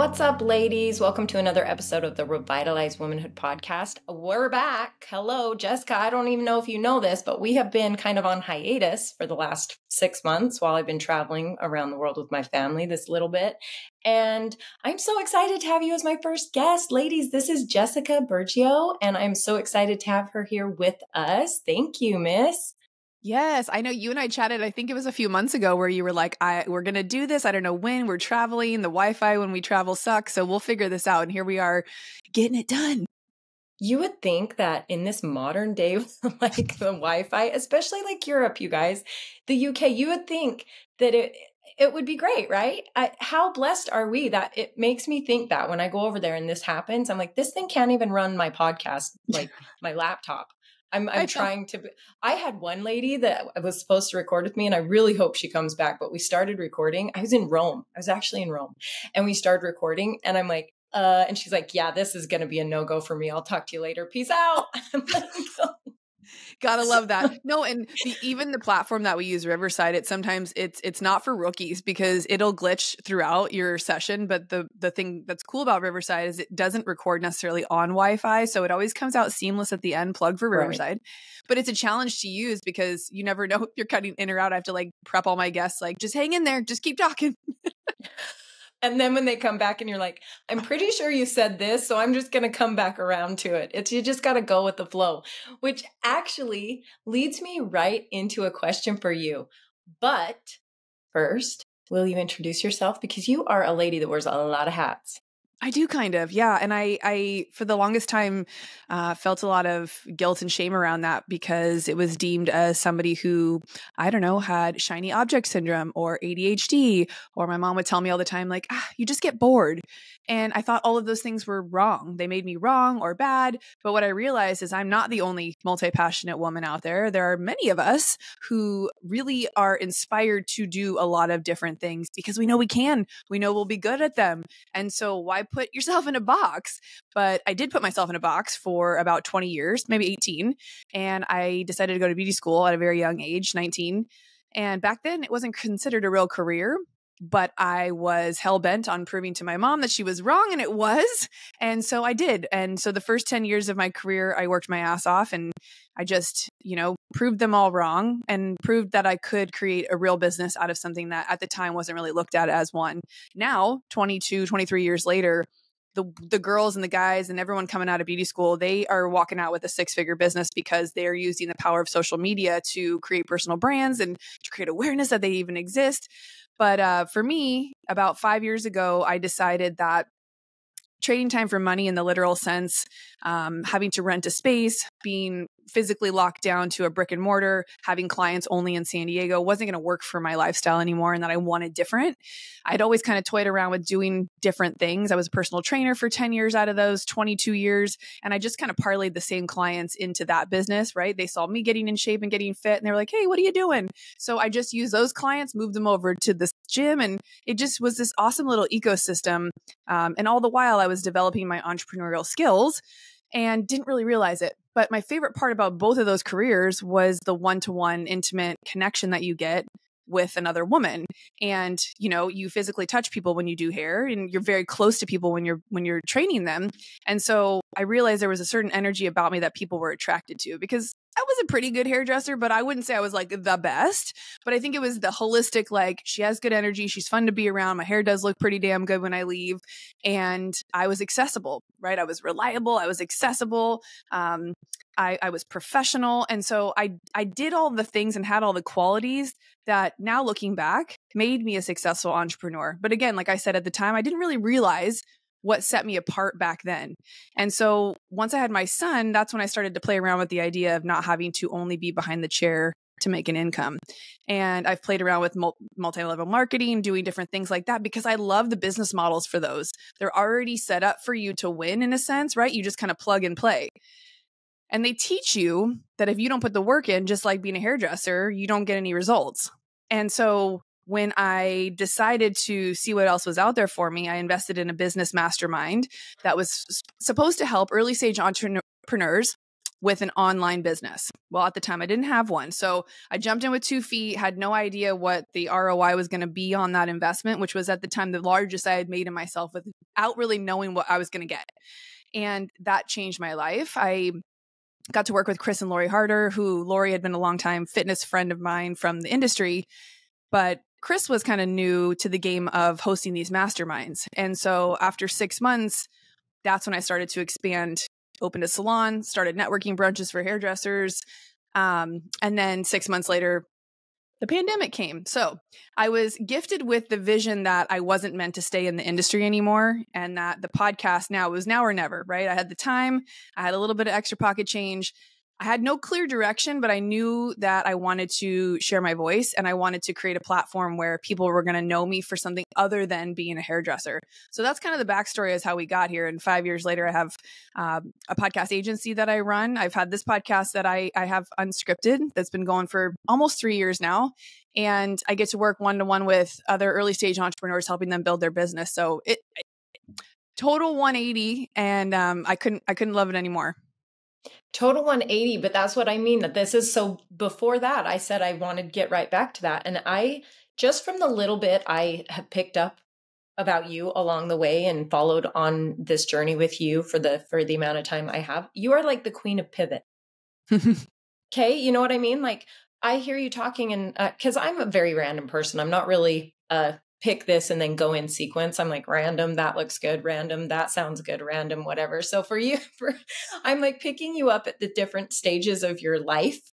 What's up, ladies? Welcome to another episode of the Revitalized Womanhood Podcast. We're back. Hello, Jessica. I don't even know if you know this, but we have been kind of on hiatus for the last 6 months while I've been traveling around the world with my family this little bit. And I'm so excited to have you as my first guest. Ladies, this is Jessica Burgio, and I'm so excited to have her here with us. Thank you, miss. Yes, I know you and I chatted, I think it was a few months ago, where you were like, we're going to do this. I don't know when. We're traveling. The Wi-Fi when we travel sucks. So we'll figure this out. And here we are getting it done. You would think that in this modern day, like the Wi-Fi, especially like Europe, you guys, the UK, you would think that it would be great, right? How blessed are we that it makes me think that when I go over there and this happens, I'm like, this thing can't even run my podcast, like my laptop. I'm trying to, I had one lady that was supposed to record with me and I really hope she comes back, but we started recording. I was in Rome. I was actually in Rome and we started recording and I'm like, and she's like, yeah, this is going to be a no-go for me. I'll talk to you later. Peace out. I'm like, oh. Gotta love that. No, and even the platform that we use, Riverside, sometimes it's not for rookies because it'll glitch throughout your session. But the thing that's cool about Riverside is it doesn't record necessarily on Wi-Fi, so it always comes out seamless at the end. Plug for Riverside, right. But it's a challenge to use because you never know if you're cutting in or out. I have to like prep all my guests, like just hang in there, just keep talking. And then when they come back and you're like, I'm pretty sure you said this, so I'm just going to come back around to it. You just got to go with the flow, which actually leads me right into a question for you. But first, will you introduce yourself? Because you are a lady that wears a lot of hats. I do kind of, yeah. And I for the longest time, felt a lot of guilt and shame around that because it was deemed as somebody who, I don't know, had shiny object syndrome or ADHD, or my mom would tell me all the time, like, you just get bored. And I thought all of those things were wrong. They made me wrong or bad. But what I realized is I'm not the only multi-passionate woman out there. There are many of us who really are inspired to do a lot of different things because we know we can. We know we'll be good at them. And so why put yourself in a box? But I did put myself in a box for about 20 years, maybe 18. And I decided to go to beauty school at a very young age, 19. And back then it wasn't considered a real career. But I was hell-bent on proving to my mom that she was wrong, and it was. And so I did. And so the first 10 years of my career, I worked my ass off and I just, proved them all wrong and proved that I could create a real business out of something that at the time wasn't really looked at as one. Now, 22, 23 years later, the girls and the guys and everyone coming out of beauty school, they are walking out with a 6-figure business because they're using the power of social media to create personal brands and to create awareness that they even exist. But for me, about 5 years ago, I decided that trading time for money in the literal sense, having to rent a space, being physically locked down to a brick and mortar, having clients only in San Diego wasn't going to work for my lifestyle anymore, and that I wanted different. I'd always kind of toyed around with doing different things. I was a personal trainer for 10 years out of those 22 years, and I just kind of parlayed the same clients into that business, right? They saw me getting in shape and getting fit, and they were like, hey, what are you doing? So I just used those clients, moved them over to this gym, and it just was this awesome little ecosystem. And all the while I was developing my entrepreneurial skills and didn't really realize it. But my favorite part about both of those careers was the one-to-one intimate connection that you get with another woman. And, you physically touch people when you do hair, and you're very close to people when you're training them. And so I realized there was a certain energy about me that people were attracted to because I was a pretty good hairdresser, but I wouldn't say I was like the best. But I think it was the holistic, like, she has good energy. She's fun to be around. My hair does look pretty damn good when I leave. And I was accessible, right? I was reliable. I was accessible. I was professional. And so I did all the things and had all the qualities that now looking back made me a successful entrepreneur. But again, like I said at the time, I didn't really realize what set me apart back then. And so once I had my son, that's when I started to play around with the idea of not having to only be behind the chair to make an income. And I've played around with multi-level marketing, doing different things like that because I love the business models for those. They're already set up for you to win in a sense, right? You just kind of plug and play. And they teach you that if you don't put the work in, just like being a hairdresser, you don't get any results. And so when I decided to see what else was out there for me, I invested in a business mastermind that was supposed to help early stage entrepreneurs with an online business. Well, at the time I didn't have one. So I jumped in with 2 feet, had no idea what the ROI was going to be on that investment, which was at the time the largest I had made in myself without really knowing what I was going to get. And that changed my life. I got to work with Chris and Lori Harder, who Lori had been a longtime fitness friend of mine from the industry, but Chris was kind of new to the game of hosting these masterminds. And so after 6 months, that's when I started to expand, opened a salon, started networking brunches for hairdressers. And then 6 months later, the pandemic came. So I was gifted with the vision that I wasn't meant to stay in the industry anymore, and that the podcast now was now or never, right? I had the time, I had a little bit of extra pocket change. I had no clear direction, but I knew that I wanted to share my voice, and I wanted to create a platform where people were going to know me for something other than being a hairdresser. So that's kind of the backstory as how we got here. And 5 years later, I have a podcast agency that I run. I've had this podcast that I have Unscripted that's been going for almost 3 years now. And I get to work one-to-one with other early stage entrepreneurs, helping them build their business. So it total 180, and I couldn't love it anymore. Total 180, but that's what I mean. That this is so. Before that, I said I wanted to get right back to that, and I just from the little bit I have picked up about you along the way and followed on this journey with you for the amount of time I have. You are like the queen of pivot. Okay, you know what I mean? Like I hear you talking, and because I'm a very random person, I'm not really pick this and then go in sequence. I'm like random, that looks good, random, that sounds good, random, whatever. So for you, I'm like picking you up at the different stages of your life.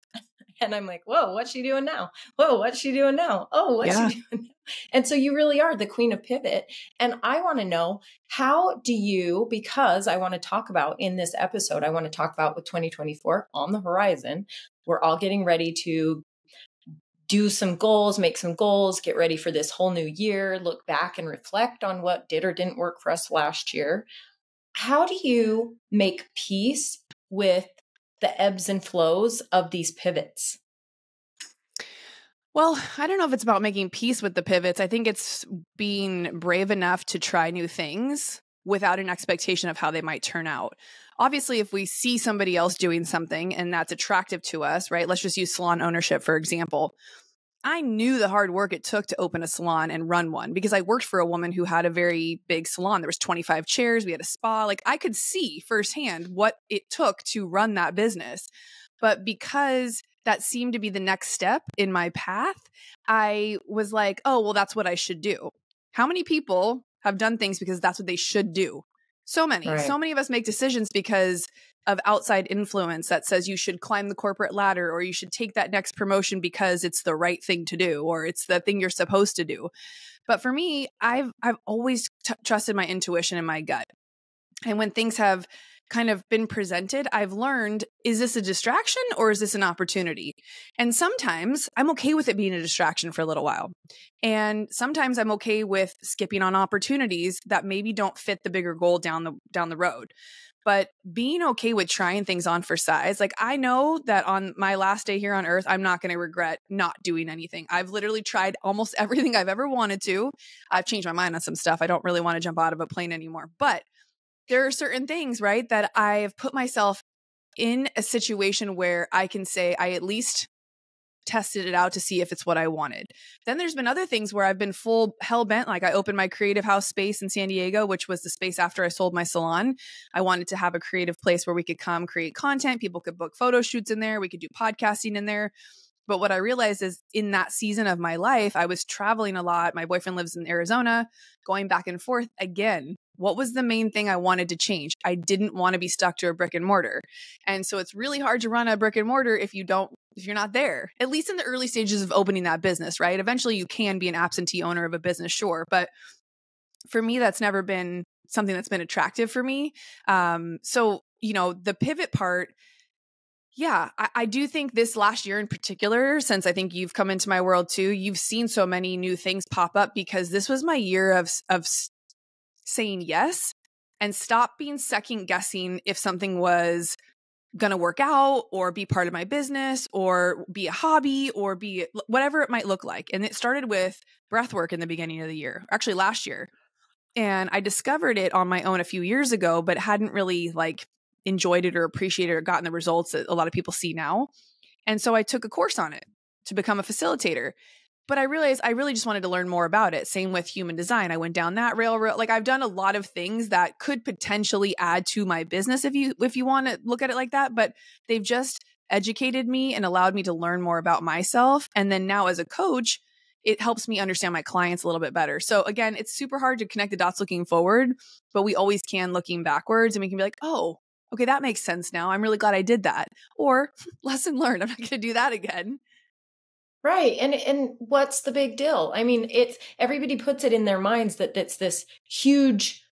And I'm like, whoa, what's she doing now? Whoa, what's she doing now? Oh, what's she doing now? And so you really are the queen of pivot. And I want to know, how do you, because I want to talk about in this episode, I want to talk about with 2024 on the horizon, we're all getting ready to do some goals, make some goals, get ready for this whole new year, look back and reflect on what did or didn't work for us last year. How do you make peace with the ebbs and flows of these pivots? Well, I don't know if it's about making peace with the pivots. I think it's being brave enough to try new things without an expectation of how they might turn out. Obviously, if we see somebody else doing something and that's attractive to us, right? Let's just use salon ownership, for example. I knew the hard work it took to open a salon and run one because I worked for a woman who had a very big salon. There was 25 chairs. We had a spa. Like I could see firsthand what it took to run that business. But because that seemed to be the next step in my path, I was like, oh, well, that's what I should do. How many people have done things because that's what they should do? So many. Right. So many of us make decisions because of outside influence that says you should climb the corporate ladder or you should take that next promotion because it's the right thing to do or it's the thing you're supposed to do. But for me, I've always trusted my intuition and my gut. And when things have kind of been presented, I've learned, is this a distraction or is this an opportunity? And sometimes I'm okay with it being a distraction for a little while. And sometimes I'm okay with skipping on opportunities that maybe don't fit the bigger goal down the road. But being okay with trying things on for size, like I know that on my last day here on earth, I'm not going to regret not doing anything. I've literally tried almost everything I've ever wanted to. I've changed my mind on some stuff. I don't really want to jump out of a plane anymore. But there are certain things, right, that I've put myself in a situation where I can say I at least tested it out to see if it's what I wanted. Then there's been other things where I've been full hell bent. Like I opened my creative house space in San Diego, which was the space after I sold my salon. I wanted to have a creative place where we could come create content. People could book photo shoots in there. We could do podcasting in there. But what I realized is in that season of my life, I was traveling a lot. My boyfriend lives in Arizona, going back and forth again. What was the main thing I wanted to change? I didn't want to be stuck to a brick and mortar. And so it's really hard to run a brick and mortar if you're not there, at least in the early stages of opening that business, right? Eventually you can be an absentee owner of a business, sure. But for me, that's never been something that's been attractive for me. So, the pivot part, yeah, I do think this last year in particular, since I think you've come into my world too, you've seen so many new things pop up because this was my year of saying yes and stop being second guessing if something was going to work out or be part of my business or be a hobby or be whatever it might look like. And it started with breath work in the beginning of the year, actually last year. And I discovered it on my own a few years ago, but hadn't really enjoyed it or appreciated or gotten the results that a lot of people see now. And so I took a course on it to become a facilitator. But I realized I really just wanted to learn more about it. Same with human design. I went down that railroad. Like I've done a lot of things that could potentially add to my business if you want to look at it like that. But they've just educated me and allowed me to learn more about myself. And then now as a coach, it helps me understand my clients a little bit better. So again, it's super hard to connect the dots looking forward, but we always can looking backwards, and we can be like, oh, okay, that makes sense now. I'm really glad I did that. Or lesson learned. I'm not going to do that again. Right. And what's the big deal? I mean, it's everybody puts it in their minds that it's this huge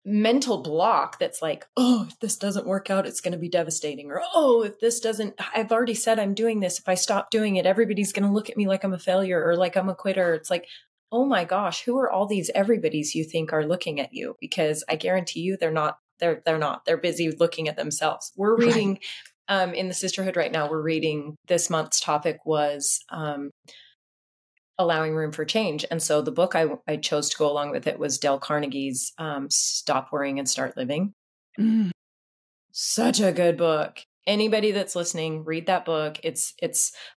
mental block that's like, oh, if this doesn't work out, it's going to be devastating. Or, oh, if this doesn't, I've already said I'm doing this. If I stop doing it, everybody's going to look at me like I'm a failure or like I'm a quitter. It's like, oh my gosh, who are all these everybody's you think are looking at you? Because I guarantee you they're not. They're busy looking at themselves. We're reading in the sisterhood right now, we're reading, this month's topic was allowing room for change. And so the book I chose to go along with it was Dale Carnegie's Stop Worrying and Start Living. Such a good book. Anybody that's listening, read that book. It's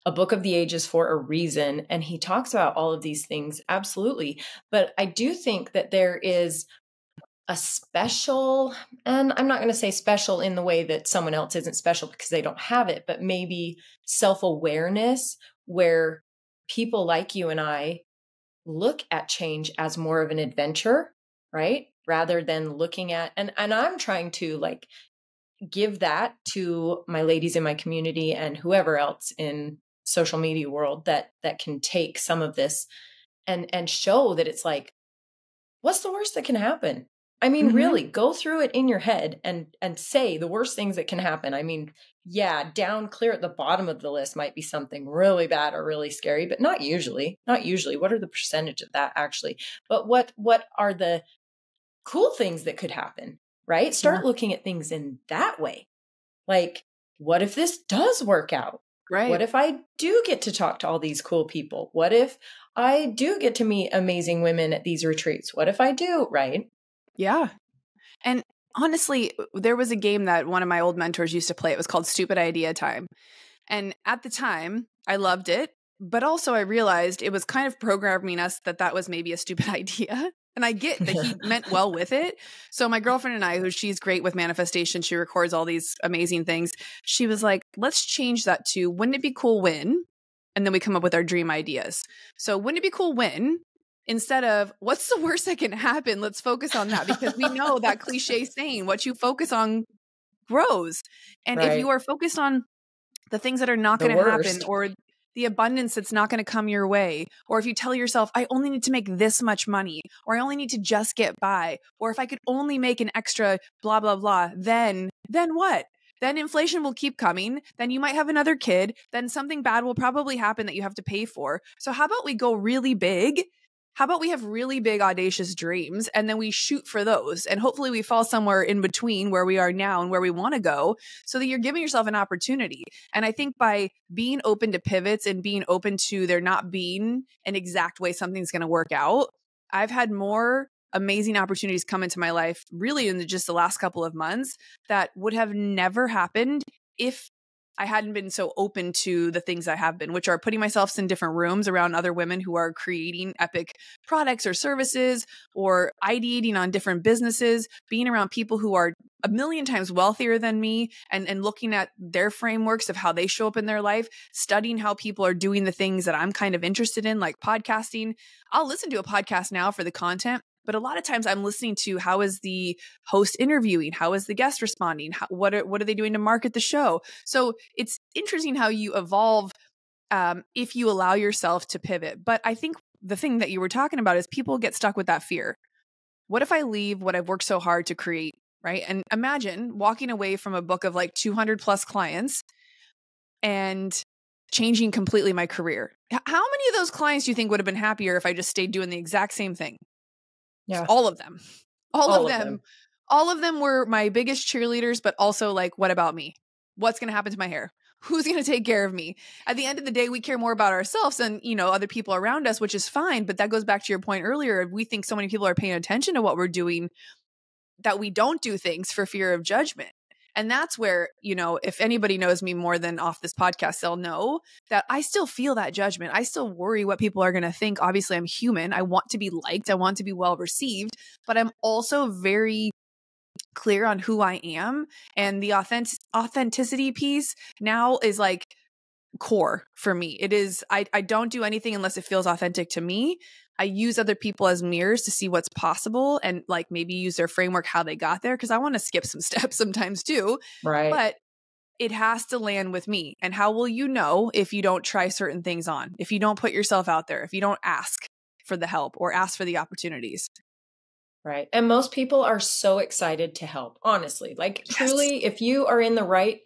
a book of the ages for a reason. And he talks about all of these things. Absolutely. But I do think that there is a special, and I'm not going to say special in the way that someone else isn't special because they don't have it, but maybe self-awareness where people like you and I look at change as more of an adventure, right? Rather than looking at, and I'm trying to like give that to my ladies in my community and whoever else in social media world that can take some of this and show that it's like, what's the worst that can happen? I mean, really go through it in your head and say the worst things that can happen. I mean, yeah, down clear at the bottom of the list might be something really bad or really scary, but not usually. What are the percentage of that actually? But what are the cool things that could happen, right? Start looking at things in that way. Like, what if this does work out? Right. What if I do get to talk to all these cool people? What if I do get to meet amazing women at these retreats? What if I do, right? Yeah. And honestly, there was a game that one of my old mentors used to play. It was called Stupid Idea Time. And at the time, I loved it. But also I realized it was kind of programming us that was maybe a stupid idea. And I get that he meant well with it. So my girlfriend and I, she's great with manifestation, she records all these amazing things. She was like, let's change that to, wouldn't it be cool when? And then we come up with our dream ideas. So wouldn't it be cool when? Instead of what's the worst that can happen, let's focus on that, because we know that cliche saying, what you focus on grows. And if you are focused on the things that are not going to happen, or the abundance that's not going to come your way, or if you tell yourself, I only need to make this much money, or I only need to just get by, or if I could only make an extra blah, blah, blah, then what? Then inflation will keep coming. Then you might have another kid. Then something bad will probably happen that you have to pay for. So how about we go really big? How about we have really big, audacious dreams, and then we shoot for those, and hopefully we fall somewhere in between where we are now and where we want to go, so that you're giving yourself an opportunity. And I think by being open to pivots and being open to there not being an exact way something's going to work out, I've had more amazing opportunities come into my life really in just the last couple of months that would have never happened if I hadn't been so open to the things I have been, which are putting myself in different rooms around other women who are creating epic products or services, or ideating on different businesses, being around people who are a million times wealthier than me, and looking at their frameworks of how they show up in their life, studying how people are doing the things that I'm kind of interested in, like podcasting. I'll listen to a podcast now for the content, but a lot of times I'm listening to, how is the host interviewing? How is the guest responding? What are they doing to market the show? So it's interesting how you evolve if you allow yourself to pivot. But I think the thing that you were talking about is people get stuck with that fear. What if I leave what I've worked so hard to create, right? And imagine walking away from a book of like 200 plus clients and changing completely my career. How many of those clients do you think would have been happier if I just stayed doing the exact same thing? Yeah. All of them. All of them were my biggest cheerleaders, but also like, what about me? What's going to happen to my hair? Who's going to take care of me? At the end of the day, we care more about ourselves than, other people around us, which is fine. But that goes back to your point earlier. We think so many people are paying attention to what we're doing that we don't do things for fear of judgment. And that's where, if anybody knows me more than off this podcast, they'll know that I still feel that judgment. I still worry what people are going to think. Obviously, I'm human. I want to be liked. I want to be well received, but I'm also very clear on who I am. And the authenticity piece now is like core for me. It is, I don't do anything unless it feels authentic to me. I use other people as mirrors to see what's possible and like maybe use their framework, how they got there. Cause I want to skip some steps sometimes too. Right. But it has to land with me. And how will you know if you don't try certain things on, if you don't put yourself out there, if you don't ask for the help or ask for the opportunities? Right. And most people are so excited to help, honestly. Like truly, if you are in the right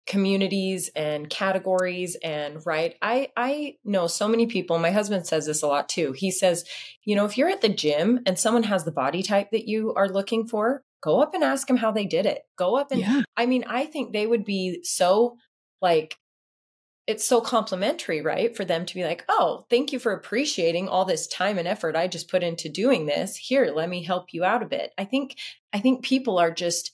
communities and categories and I know so many people. My husband says this a lot too. He says, if you're at the gym and someone has the body type that you are looking for, go up and ask them how they did it. Go up and I think they would be so like, it's so complimentary, right? For them to be like, oh, thank you for appreciating all this time and effort I just put into doing this. Here, let me help you out a bit. I think people are just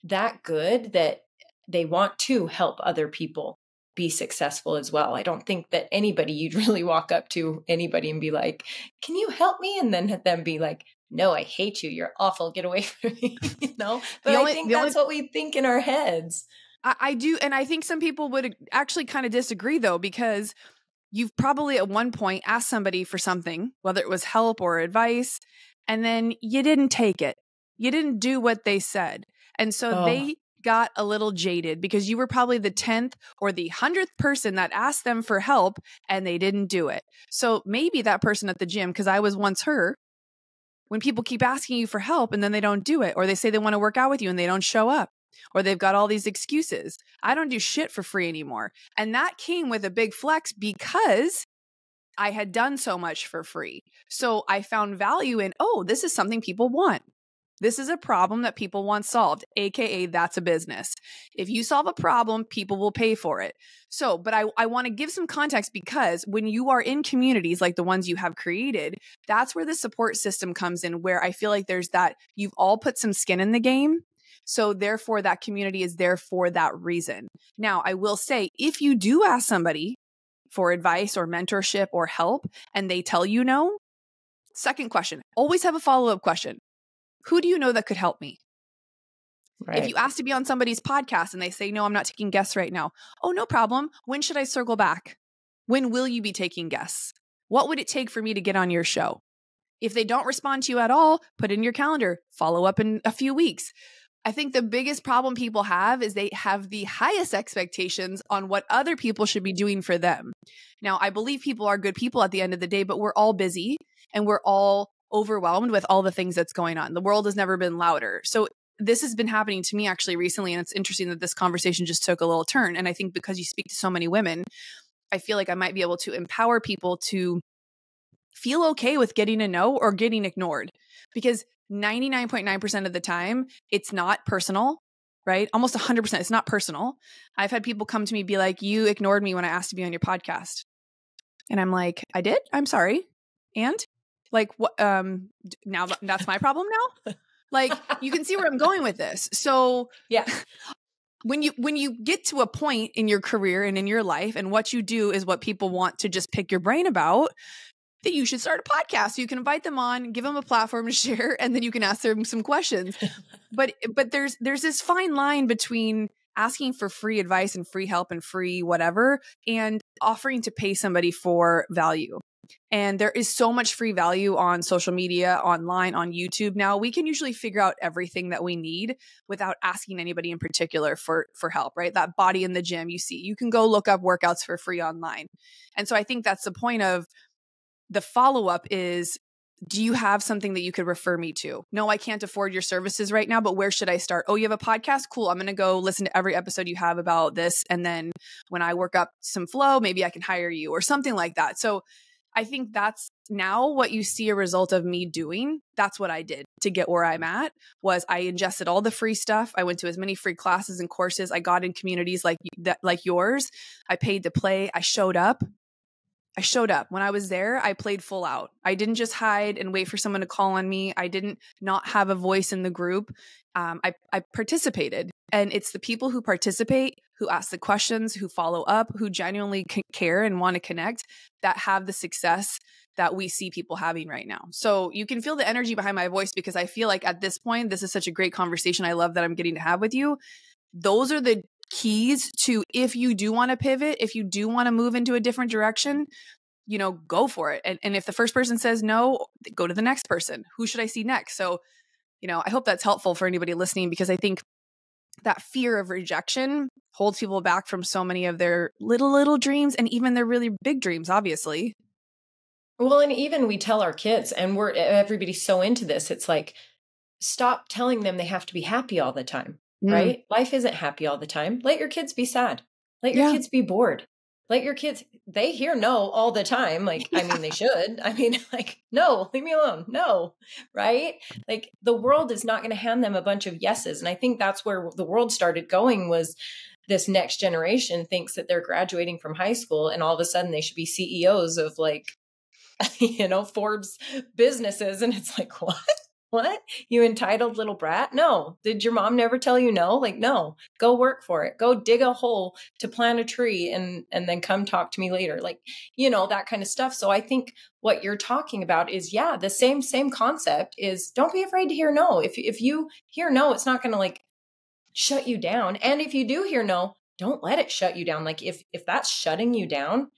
that good that they want to help other people be successful as well. I don't think that you'd really walk up to anybody and be like, can you help me? And then them be like, no, I hate you. You're awful. Get away from me. But I think that's what we think in our heads. I do. And I think some people would actually kind of disagree though, because you've probably at one point asked somebody for something, whether it was help or advice, and then you didn't take it. You didn't do what they said. And so they got a little jaded because you were probably the 10th or the 100th person that asked them for help and they didn't do it. So maybe that person at the gym, because I was once her, when people keep asking you for help and then they don't do it, or they say they want to work out with you and they don't show up, or they've got all these excuses. I don't do shit for free anymore. And that came with a big flex because I had done so much for free. So I found value in, this is something people want. This is a problem that people want solved, AKA that's a business. If you solve a problem, people will pay for it. So, but I want to give some context because when you are in communities like the ones you have created, that's where the support system comes in, where I feel like there's that, you've all put some skin in the game. So therefore that community is there for that reason. Now, I will say, if you do ask somebody for advice or mentorship or help and they tell you no, second question, always have a follow-up question. Who do you know that could help me? Right. If you ask to be on somebody's podcast and they say, no, I'm not taking guests right now. Oh, no problem. When should I circle back? When will you be taking guests? What would it take for me to get on your show? If they don't respond to you at all, put in your calendar, follow up in a few weeks. I think the biggest problem people have is they have the highest expectations on what other people should be doing for them. Now, I believe people are good people at the end of the day, but we're all busy and we're all overwhelmed with all the things that's going on. The world has never been louder. So this has been happening to me actually recently. And it's interesting that this conversation just took a little turn. And I think because you speak to so many women, I feel like I might be able to empower people to feel okay with getting a no or getting ignored, because 99.9% of the time, it's not personal, right? Almost 100%. It's not personal. I've had people come to me and be like, you ignored me when I asked to be on your podcast. And I'm like, I did? I'm sorry. And like, what, now that's my problem now? Like, you can see where I'm going with this. So yeah, when you get to a point in your career and in your life and what you do is what people want to just pick your brain about, that you should start a podcast. So you can invite them on, give them a platform to share, and then you can ask them some questions. But there's this fine line between asking for free advice and free help and free whatever, and offering to pay somebody for value. And there is so much free value on social media, online, on YouTube. Now we can usually figure out everything that we need without asking anybody in particular for help, right? That body in the gym, you can go look up workouts for free online. And so I think that's the point of the follow-up is, do you have something that you could refer me to? No, I can't afford your services right now, but where should I start? Oh, you have a podcast? Cool. I'm going to go listen to every episode you have about this. And then when I work up some flow, maybe I can hire you or something like that. So I think that's now what you see a result of me doing. That's what I did to get where I'm at, was I ingested all the free stuff. I went to as many free classes and courses. I got in communities like yours. I paid to play. I showed up. I showed up. When I was there, I played full out. I didn't just hide and wait for someone to call on me. I didn't not have a voice in the group. I participated. And it's the people who participate, who ask the questions, who follow up, who genuinely care and want to connect, that have the success that we see people having right now. So you can feel the energy behind my voice, because I feel like at this point, this is such a great conversation I love that I'm getting to have with you. Those are the keys to, if you do want to pivot, if you do want to move into a different direction, go for it. And if the first person says no, go to the next person. Who should I see next? So, I hope that's helpful for anybody listening, because I think that fear of rejection holds people back from so many of their little dreams, and even their really big dreams, obviously. Well, and even we tell our kids, and everybody's so into this, it's like, stop telling them they have to be happy all the time, right? Life isn't happy all the time. Let your kids be sad. Let your kids be bored. Let your kids, they hear no all the time. Like, I mean, they should. I mean, like, no, leave me alone. No, right? Like, the world is not going to hand them a bunch of yeses. And I think that's where the world started going, was this next generation thinks that they're graduating from high school and all of a sudden they should be CEOs of, like, Forbes businesses. And it's like, what? You entitled little brat? No. Did your mom never tell you no? Like, no, go work for it. Go dig a hole to plant a tree and then come talk to me later. Like, that kind of stuff. So I think what you're talking about is, the same concept is, don't be afraid to hear no. If you hear no, it's not going to, like, shut you down. And if you do hear no, don't let it shut you down. Like, if that's shutting you down,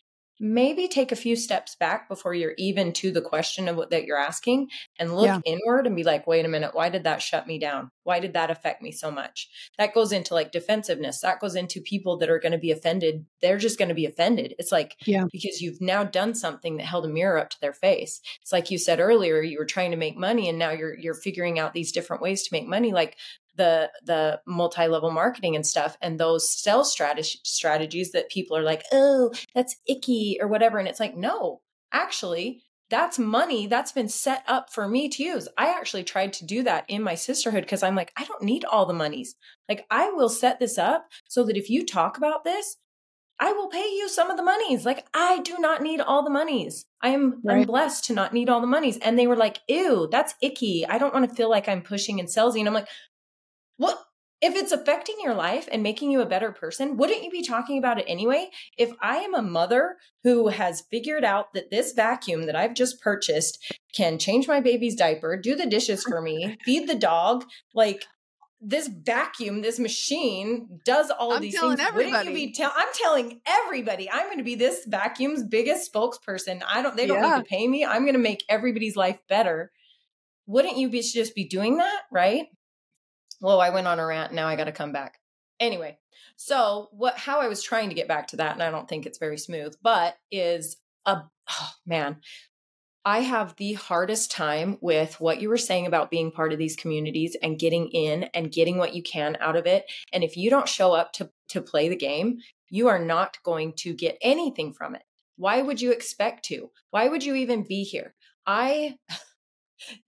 maybe take a few steps back before you're even to the question of what that you're asking, and look inward and be like, wait a minute, why did that shut me down? Why did that affect me so much? That goes into, like, defensiveness. That goes into people that are going to be offended. They're just going to be offended. It's like, because you've now done something that held a mirror up to their face. It's like you said earlier, you were trying to make money, and now you're figuring out these different ways to make money, like the multi-level marketing and stuff, and those sales strategies that people are like, oh, that's icky or whatever. And it's like, no, actually, that's money that's been set up for me to use. I actually tried to do that in my sisterhood, because I'm like, I don't need all the monies. Like, I will set this up so that if you talk about this, I will pay you some of the monies. Like, I do not need all the monies. I'm blessed to not need all the monies. And they were like, ew, that's icky. I don't want to feel like I'm pushing and salesy. And I'm like, what? If it's affecting your life and making you a better person, wouldn't you be talking about it anyway? If I am a mother who has figured out that this vacuum that I've just purchased can change my baby's diaper, do the dishes for me, feed the dog, like, this vacuum, this machine does all of these things. Wouldn't you be I'm telling everybody, I'm going to be this vacuum's biggest spokesperson. They don't need to pay me. I'm going to make everybody's life better. Wouldn't you just be doing that? Right? Whoa, I went on a rant. Now I got to come back. Anyway, so how I was trying to get back to that, and I don't think it's very smooth, but I have the hardest time with what you were saying about being part of these communities and getting in and getting what you can out of it. And if you don't show up to play the game, you are not going to get anything from it. Why would you expect to? Why would you even be here? I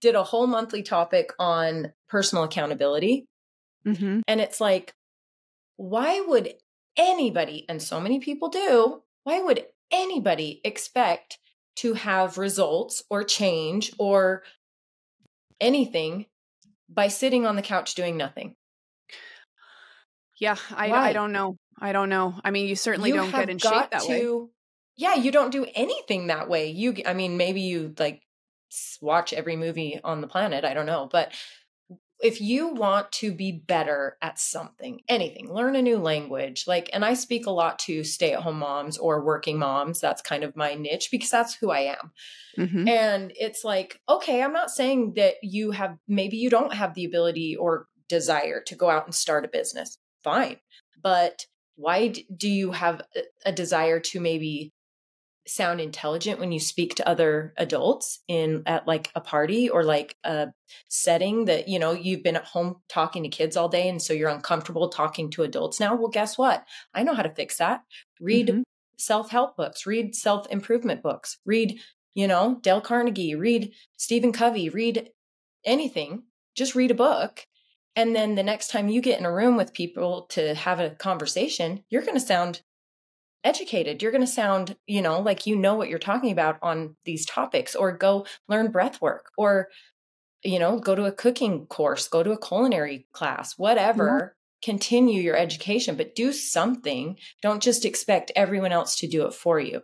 did a whole monthly topic on personal accountability. Mm-hmm. And it's like, why would anybody, and so many people do, why would anybody expect to have results or change or anything by sitting on the couch doing nothing? Yeah, I don't know. I mean, you certainly don't get in shape that way. Yeah, you don't do anything that way. Maybe you, like, watch every movie on the planet. I don't know. But if you want to be better at something, anything, learn a new language, and I speak a lot to stay-at-home moms or working moms. That's kind of my niche, because that's who I am. Mm-hmm. And it's like, okay, I'm not saying that maybe you don't have the ability or desire to go out and start a business. Fine. But why do you have a desire to maybe sound intelligent when you speak to other adults at like a party or like a setting that, you've been at home talking to kids all day, and so you're uncomfortable talking to adults now? Well, guess what? I know how to fix that. Read self-help books, read self-improvement books, read, Dale Carnegie, read Stephen Covey, read anything, just read a book. And then the next time you get in a room with people to have a conversation, you're going to sound educated. You're going to sound, like you know what you're talking about on these topics, or go learn breath work, or, go to a cooking course, go to a culinary class, whatever, continue your education, but do something. Don't just expect everyone else to do it for you.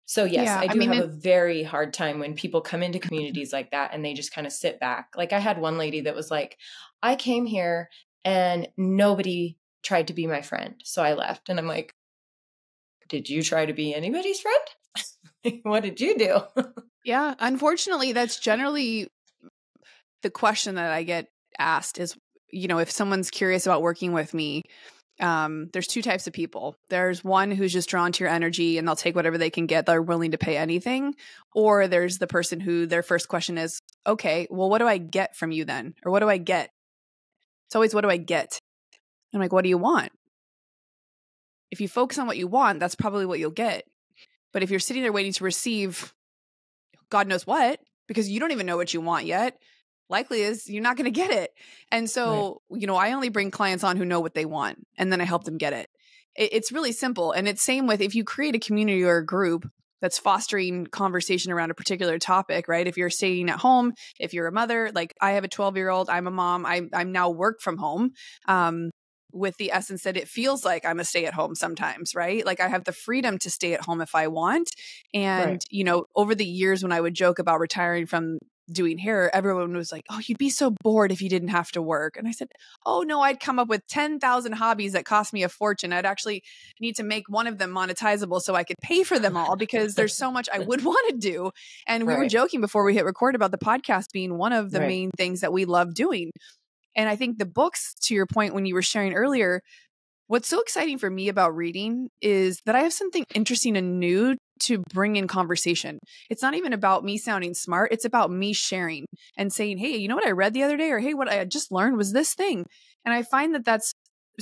So yes, I do have a very hard time when people come into communities like that and they just kind of sit back. Like I had one lady that was like, I came here and nobody tried to be my friend. So I left. And I'm like, did you try to be anybody's friend? What did you do? Yeah. Unfortunately, that's generally the question that I get asked is, if someone's curious about working with me, there's two types of people. There's one who's just drawn to your energy and they'll take whatever they can get. They're willing to pay anything. Or there's the person who their first question is, okay, well, what do I get from you then? Or what do I get? It's always, what do I get? I'm like, what do you want? If you focus on what you want, that's probably what you'll get. But if you're sitting there waiting to receive God knows what, because you don't even know what you want yet, likely is you're not going to get it. And so, I only bring clients on who know what they want, and then I help them get it. It's really simple. And it's same with if you create a community or a group that's fostering conversation around a particular topic, right? If you're staying at home, if you're a mother, like I have a 12-year-old, I'm a mom, I'm now work from home. With the essence that it feels like I'm a stay at home sometimes, right? Like I have the freedom to stay at home if I want. And, over the years when I would joke about retiring from doing hair, everyone was like, oh, you'd be so bored if you didn't have to work. And I said, oh no, I'd come up with 10,000 hobbies that cost me a fortune. I'd actually need to make one of them monetizable so I could pay for them all, because there's so much I would want to do. And we were joking before we hit record about the podcast being one of the main things that we love doing. And I think the books, to your point, when you were sharing earlier, what's so exciting for me about reading is that I have something interesting and new to bring in conversation. It's not even about me sounding smart. It's about me sharing and saying, hey, you know what I read the other day? Or, hey, what I just learned was this thing. And I find that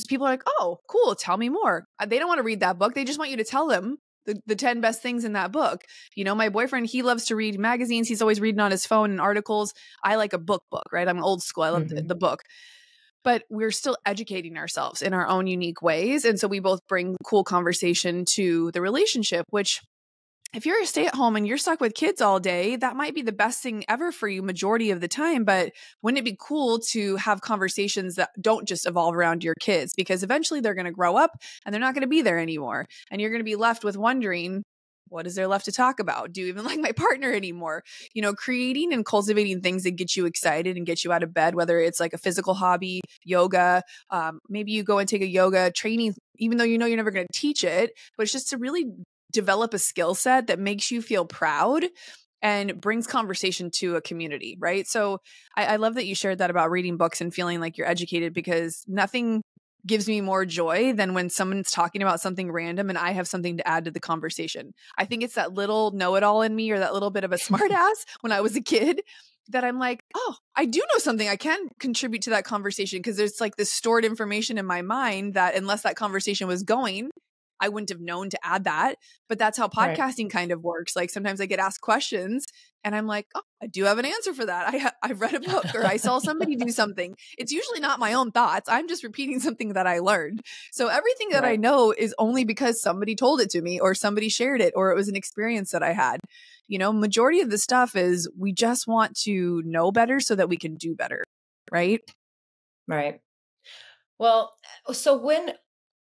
people are like, oh, cool. Tell me more. They don't want to read that book. They just want you to tell them the 10 best things in that book. My boyfriend, he loves to read magazines. He's always reading on his phone and articles. I like a book, right? I'm old school. I love the book. But we're still educating ourselves in our own unique ways. And so we both bring cool conversation to the relationship, which if you're a stay-at-home and you're stuck with kids all day, that might be the best thing ever for you majority of the time. But wouldn't it be cool to have conversations that don't just evolve around your kids? Because eventually they're going to grow up and they're not going to be there anymore. And you're going to be left with wondering, what is there left to talk about? Do you even like my partner anymore? Creating and cultivating things that get you excited and get you out of bed, whether it's like a physical hobby, yoga, maybe you go and take a yoga training, even though you're never going to teach it, but it's just to really develop a skill set that makes you feel proud and brings conversation to a community, right? So I love that you shared that about reading books and feeling like you're educated, because nothing gives me more joy than when someone's talking about something random and I have something to add to the conversation. I think it's that little know-it-all in me, or that little bit of a smart ass when I was a kid, that I'm like, oh, I do know something. I can contribute to that conversation, because there's like this stored information in my mind that unless that conversation was going, I wouldn't have known to add that. But that's how podcasting kind of works. Like sometimes I get asked questions and I'm like, oh, I do have an answer for that. I've read a book, or I saw somebody do something. It's usually not my own thoughts. I'm just repeating something that I learned. So everything that I know is only because somebody told it to me, or somebody shared it, or it was an experience that I had. Majority of the stuff is we just want to know better so that we can do better. Right? Right. Well, so when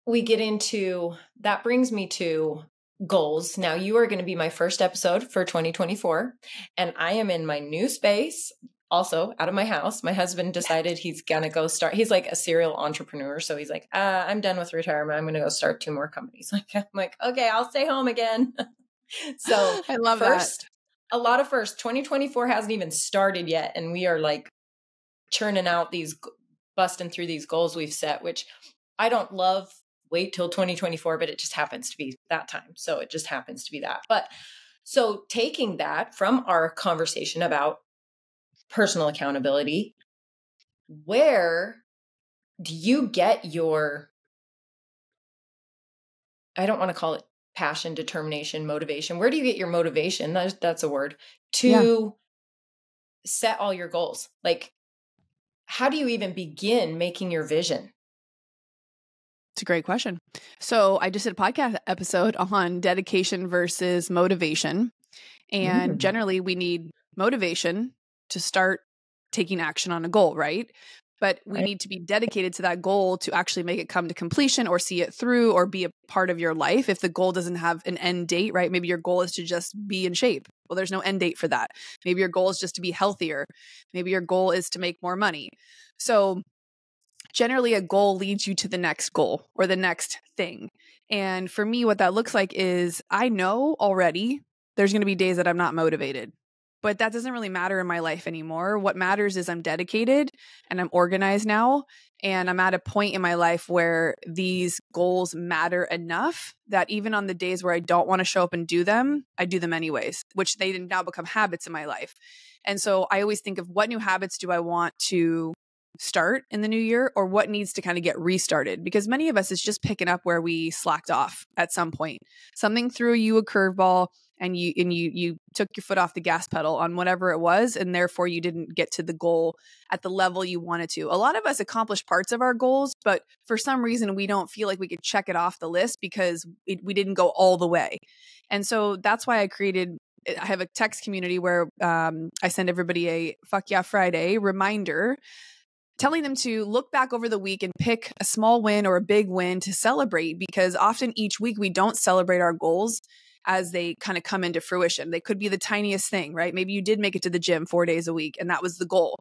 we get into, that brings me to goals. Now, you are going to be my first episode for 2024, and I am in my new space, also out of my house. My husband decided he's going to go start, he's like a serial entrepreneur. So he's like, I'm done with retirement. I'm going to go start 2 more companies. I'm like, okay, I'll stay home again. So I love that. A lot of first. 2024 hasn't even started yet. And we are like churning out busting through these goals we've set, which I don't love. Wait till 2024, but it just happens to be that time. So it just happens to be that. But so taking that from our conversation about personal accountability, where do you get your, I don't want to call it passion, determination, motivation. Where do you get your motivation? That's a word, to set all your goals. Like, how do you even begin making your vision? It's a great question. So I just did a podcast episode on dedication versus motivation. And generally we need motivation to start taking action on a goal, right? But we need to be dedicated to that goal to actually make it come to completion or see it through or be a part of your life. If the goal doesn't have an end date, right? Maybe your goal is to just be in shape. Well, there's no end date for that. Maybe your goal is just to be healthier. Maybe your goal is to make more money. So generally a goal leads you to the next goal or the next thing. And for me, what that looks like is I know already there's going to be days that I'm not motivated, but that doesn't really matter in my life anymore. What matters is I'm dedicated and I'm organized now. And I'm at a point in my life where these goals matter enough that even on the days where I don't want to show up and do them, I do them anyways, which they now become habits in my life. And so I always think of what new habits do I want to start in the new year, or what needs to kind of get restarted, because many of us is just picking up where we slacked off at some point. Something threw you a curveball and you took your foot off the gas pedal on whatever it was, and therefore you didn't get to the goal at the level you wanted to. A lot of us accomplish parts of our goals, but for some reason we don't feel like we could check it off the list because we didn't go all the way. And so that's why I have a text community where I send everybody a Fuck Yeah Friday reminder, telling them to look back over the week and pick a small win or a big win to celebrate, because often each week we don't celebrate our goals as they kind of come into fruition. They could be the tiniest thing, right? Maybe you did make it to the gym 4 days a week and that was the goal.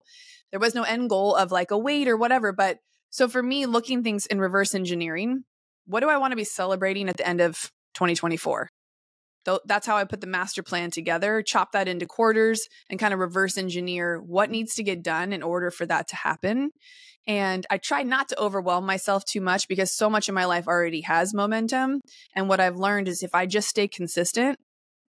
There was no end goal of like a weight or whatever. But so for me, looking things in reverse engineering, what do I want to be celebrating at the end of 2024? That's how I put the master plan together, chop that into quarters and kind of reverse engineer what needs to get done in order for that to happen. And I try not to overwhelm myself too much because so much of my life already has momentum. And what I've learned is if I just stay consistent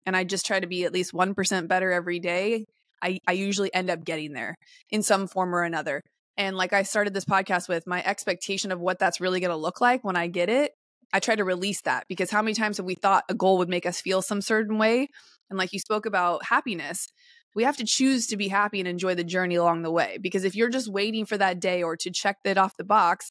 and I just try to be at least 1% better every day, I usually end up getting there in some form or another. And like I started this podcast with, my expectation of what that's really going to look like when I get it, I try to release that, because how many times have we thought a goal would make us feel some certain way? And like you spoke about happiness, we have to choose to be happy and enjoy the journey along the way. Because if you're just waiting for that day or to check that off the box,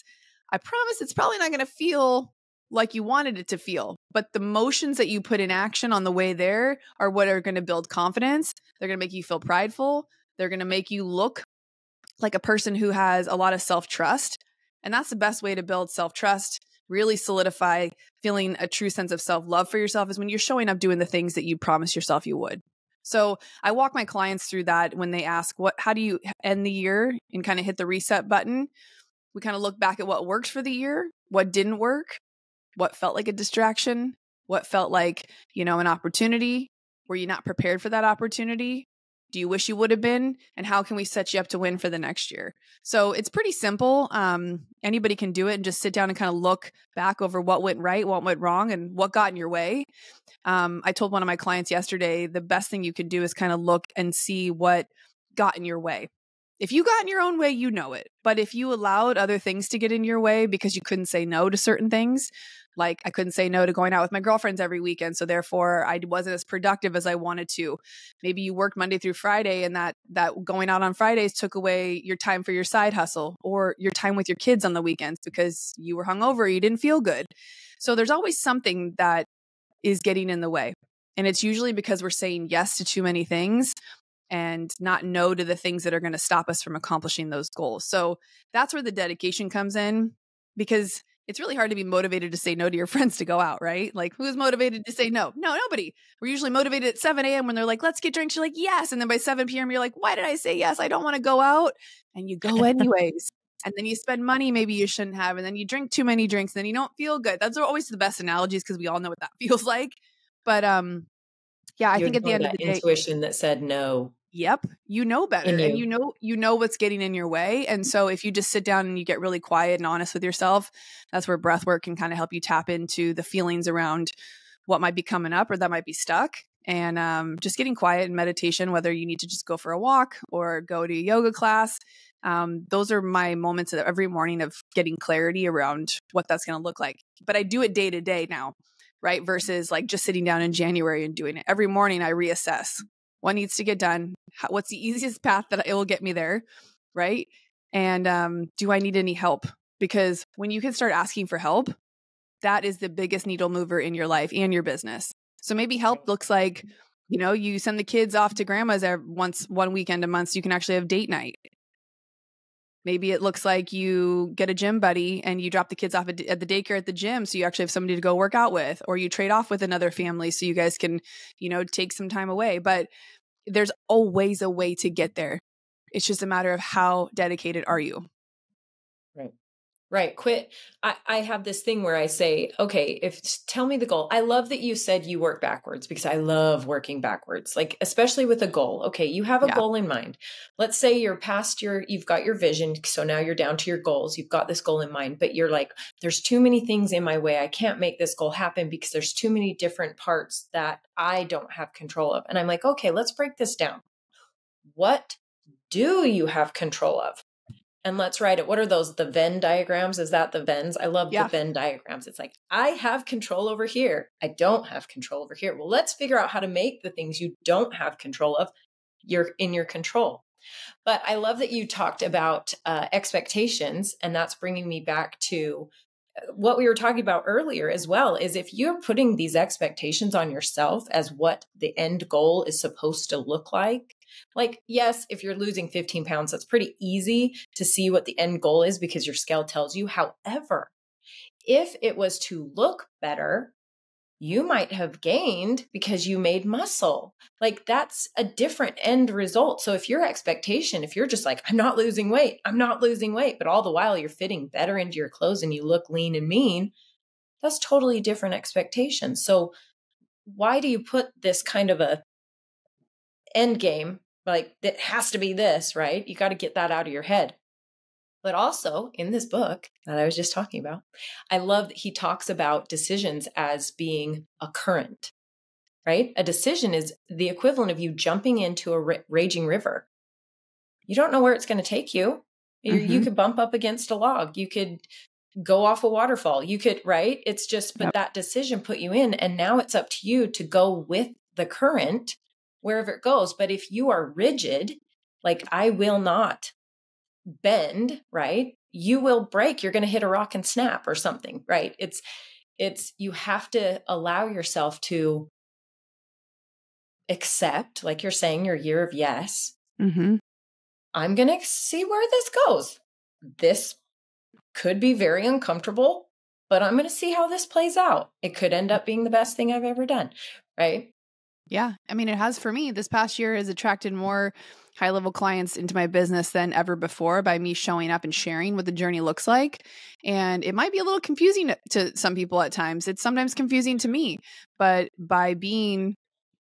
I promise it's probably not going to feel like you wanted it to feel. But the motions that you put in action on the way there are what are going to build confidence. They're going to make you feel prideful. They're going to make you look like a person who has a lot of self-trust. And that's the best way to build self-trust, really solidify feeling a true sense of self-love for yourself, is when you're showing up doing the things that you promised yourself you would. So I walk my clients through that when they ask, how do you end the year, and kind of hit the reset button. We kind of look back at what worked for the year, what didn't work, what felt like a distraction, what felt like, an opportunity. Were you not prepared for that opportunity? Do you wish you would have been? And how can we set you up to win for the next year? So it's pretty simple. Anybody can do it and just sit down and kind of look back over what went right, what went wrong, and what got in your way. I told one of my clients yesterday, the best thing you can do is kind of look and see what got in your way. If you got in your own way, you know it. But if you allowed other things to get in your way because you couldn't say no to certain things, like I couldn't say no to going out with my girlfriends every weekend, so therefore I wasn't as productive as I wanted to. Maybe you worked Monday through Friday, and that going out on Fridays took away your time for your side hustle or your time with your kids on the weekends because you were hungover, you didn't feel good. So there's always something that is getting in the way. And it's usually because we're saying yes to too many things and not no to the things that are going to stop us from accomplishing those goals. So that's where the dedication comes in, because it's really hard to be motivated to say no to your friends to go out, right? Like, who's motivated to say no? No, nobody. We're usually motivated at 7 a.m. when they're like, let's get drinks. You're like, yes. And then by 7 p.m., you're like, why did I say yes? I don't want to go out. And you go anyways. And then you spend money maybe you shouldn't have. And then you drink too many drinks. And then you don't feel good. Those are always the best analogies because we all know what that feels like. But yeah, I think at the end of the day, intuition that said no. Yep. You know better, and you know what's getting in your way. And so if you just sit down and you get really quiet and honest with yourself, that's where breath work can kind of help you tap into the feelings around what might be coming up or that might be stuck. And just getting quiet and meditation, whether you need to just go for a walk or go to a yoga class. Those are my moments every morning of getting clarity around what that's going to look like. But I do it day to day now, right? Versus like just sitting down in January and doing it. Every morning I reassess what needs to get done. What's the easiest path that it will get me there, right? And do I need any help? Because when you can start asking for help, that is the biggest needle mover in your life and your business. So maybe help looks like, you send the kids off to grandma's once one weekend a month so you can actually have date night. Maybe it looks like you get a gym buddy and you drop the kids off at the daycare at the gym so you actually have somebody to go work out with, or you trade off with another family so you guys can, take some time away. But there's always a way to get there. It's just a matter of how dedicated are you? Right. Right. Quit. I have this thing where I say, okay, tell me the goal. I love that you said you work backwards, because I love working backwards, like especially with a goal. Okay. You have a goal in mind. Let's say you've got your vision. So now you're down to your goals. You've got this goal in mind, but you're like, there's too many things in my way. I can't make this goal happen because there's too many different parts that I don't have control of. And I'm like, okay, let's break this down. What do you have control of? And let's write it. What are those? The Venn diagrams? Is that the Venns? I love the Venn diagrams. It's like, I have control over here. I don't have control over here. Well, let's figure out how to make the things you don't have control of, you're in your control. But I love that you talked about expectations. And that's bringing me back to what we were talking about earlier as well, is if you're putting these expectations on yourself as what the end goal is supposed to look like, yes, if you're losing 15 pounds, that's pretty easy to see what the end goal is because your scale tells you. However, if it was to look better, you might have gained because you made muscle. Like that's a different end result. So if your expectation, if you're just like, I'm not losing weight, but all the while you're fitting better into your clothes and you look lean and mean, that's totally different expectation. So why do you put this kind of a end game? Like it has to be this, right? You got to get that out of your head. But also in this book that I was just talking about, I love that he talks about decisions as being a current, right? A decision is the equivalent of you jumping into a raging river. You don't know where it's going to take you. You could bump up against a log. You could go off a waterfall. You could, right? It's just, but that decision put you in, and now it's up to you to go with the current wherever it goes. But if you are rigid, like I will not bend, right? You will break. You're going to hit a rock and snap or something, right? You have to allow yourself to accept, like you're saying, your year of yes. I'm going to see where this goes. This could be very uncomfortable, but I'm going to see how this plays out. It could end up being the best thing I've ever done, right? Yeah. I mean, it has for me. This past year has attracted more high-level clients into my business than ever before by me showing up and sharing what the journey looks like. And it might be a little confusing to some people at times. It's sometimes confusing to me, but by being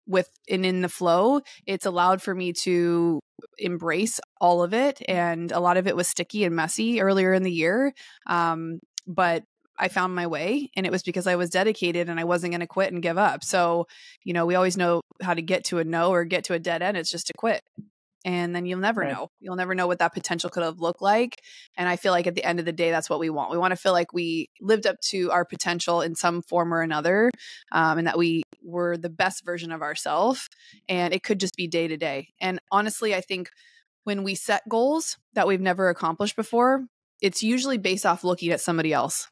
with and in the flow, it's allowed for me to embrace all of it. And a lot of it was sticky and messy earlier in the year. But I found my way, and it was because I was dedicated and I wasn't going to quit and give up. So, we always know how to get to a no or get to a dead end. It's just to quit. And then you'll never know. You'll never know what that potential could have looked like. And I feel like at the end of the day, that's what we want. We want to feel like we lived up to our potential in some form or another, and that we were the best version of ourselves. And it could just be day to day. And honestly, I think when we set goals that we've never accomplished before, it's usually based off looking at somebody else.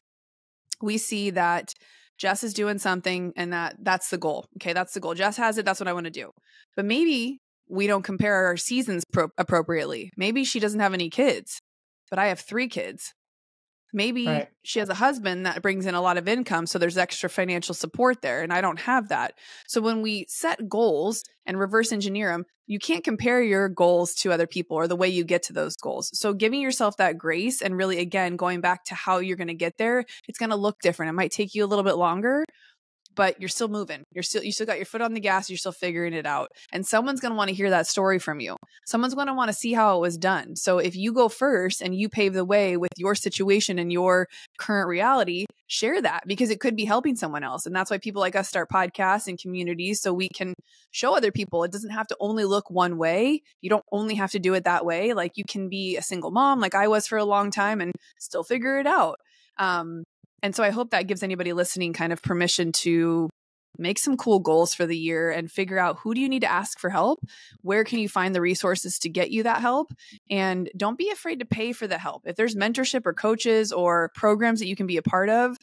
We see that Jess is doing something and that's the goal. Okay, that's the goal. Jess has it. That's what I want to do. But maybe we don't compare our seasons appropriately. Maybe she doesn't have any kids, but I have 3 kids. Maybe she has a husband that brings in a lot of income, so there's extra financial support there, and I don't have that. So when we set goals and reverse engineer them, you can't compare your goals to other people or the way you get to those goals. So giving yourself that grace and really, again, going back to how you're going to get there, it's going to look different. It might take you a little bit longer, but you're still moving. You still got your foot on the gas. You're still figuring it out. And someone's going to want to hear that story from you. Someone's going to want to see how it was done. So if you go first and you pave the way with your situation and your current reality, share that because it could be helping someone else. And that's why people like us start podcasts and communities so we can show other people it doesn't have to only look one way. You don't only have to do it that way. Like you can be a single mom like I was for a long time and still figure it out. And so I hope that gives anybody listening kind of permission to make some cool goals for the year and figure out who do you need to ask for help? Where can you find the resources to get you that help? And don't be afraid to pay for the help. If there's mentorship or coaches or programs that you can be a part of,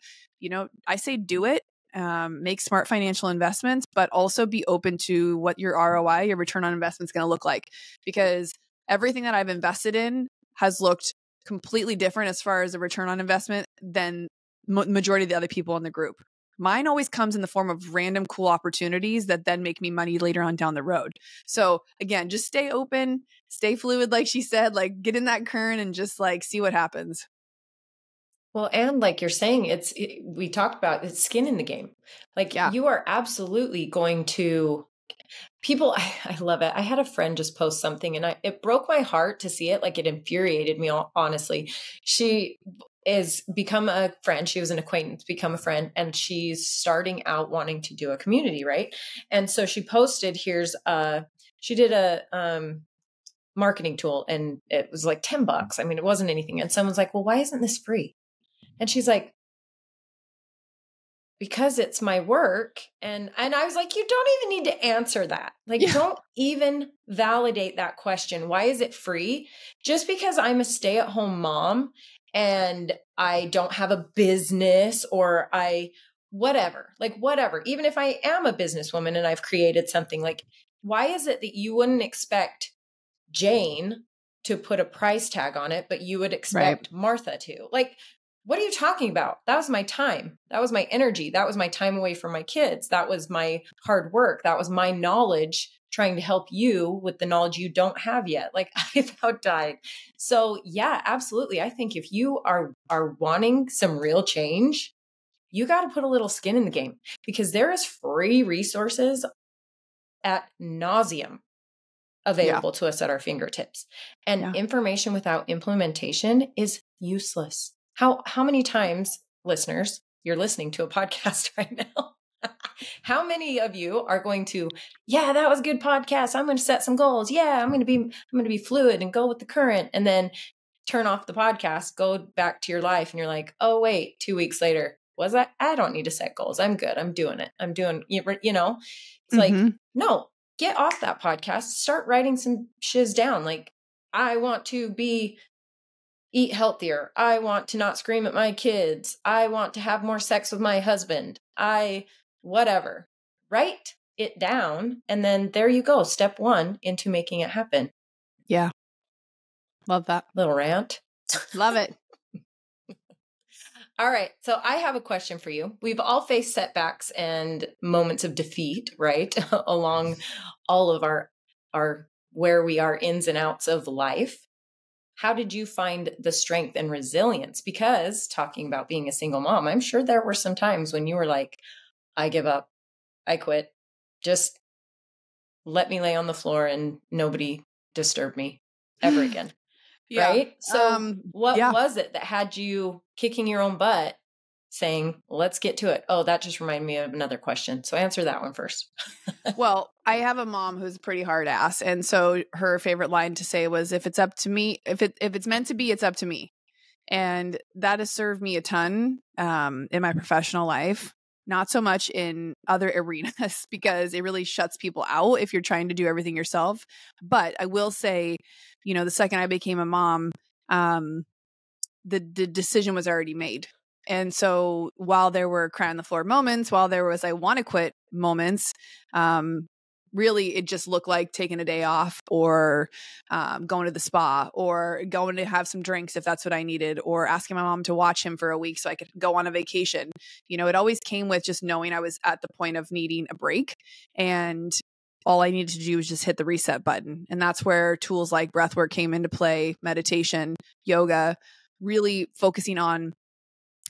I say do it. Make smart financial investments, but also be open to what your ROI, your return on investment, is going to look like. Because everything that I've invested in has looked completely different as far as the return on investment than majority of the other people in the group. Mine always comes in the form of random cool opportunities that then make me money later on down the road. So again, just stay open, stay fluid, like she said, like get in that current and just like see what happens. Well, and like you're saying, we talked about it's skin in the game. Like you are absolutely going to people. I love it. I had a friend just post something and it broke my heart to see it. Like it infuriated me, honestly. She is become a friend. She was an acquaintance, become a friend, and she's starting out wanting to do a community. Right. And so she posted, she did a, marketing tool and it was like $10. I mean, it wasn't anything. And someone's like, well, why isn't this free? And she's like, because it's my work. And I was like, you don't even need to answer that. Like, don't even validate that question. Why is it free? Just because I'm a stay-at-home mom and I don't have a business or whatever. Even if I am a businesswoman and I've created something, like, why is it that you wouldn't expect Jane to put a price tag on it, but you would expect Martha to? Like, what are you talking about? That was my time. That was my energy. That was my time away from my kids. That was my hard work. That was my knowledge trying to help you with the knowledge you don't have yet. Like, I've outdied. So yeah, absolutely. I think if you are wanting some real change, you got to put a little skin in the game, because there is free resources ad nauseum available to us at our fingertips. And information without implementation is useless. How many times, listeners, you're listening to a podcast right now? How many of you are going to, that was a good podcast. I'm going to set some goals. I'm going to be fluid and go with the current, and then turn off the podcast, go back to your life. And you're like, oh, wait, 2 weeks later, I don't need to set goals. I'm good. I'm doing it. It's like, no, get off that podcast, start writing some shiz down. Like, I want to eat healthier. I want to not scream at my kids. I want to have more sex with my husband. Whatever. Write it down. And then there you go. Step 1 into making it happen. Yeah. Love that. Little rant. Love it. All right. So I have a question for you. We've all faced setbacks and moments of defeat, right? Along all of our where we are ins and outs of life. How did you find the strength and resilience? Because talking about being a single mom, I'm sure there were some times when you were like, I give up, I quit, just let me lay on the floor and nobody disturb me ever again. Right? So what was it that had you kicking your own butt, saying, let's get to it? Oh, that just reminded me of another question. So answer that one first. Well, I have a mom who's a pretty hard ass. And so her favorite line to say was, if it's up to me, if it's meant to be, it's up to me. And that has served me a ton in my professional life, not so much in other arenas, because it really shuts people out if you're trying to do everything yourself. But I will say, the second I became a mom, the decision was already made. And so while there were cry on the floor moments, while there was I want to quit moments, really it just looked like taking a day off, or going to the spa, or going to have some drinks if that's what I needed, or asking my mom to watch him for a week so I could go on a vacation. It always came with just knowing I was at the point of needing a break, and all I needed to do was just hit the reset button. And that's where tools like breathwork came into play, meditation, yoga, really focusing on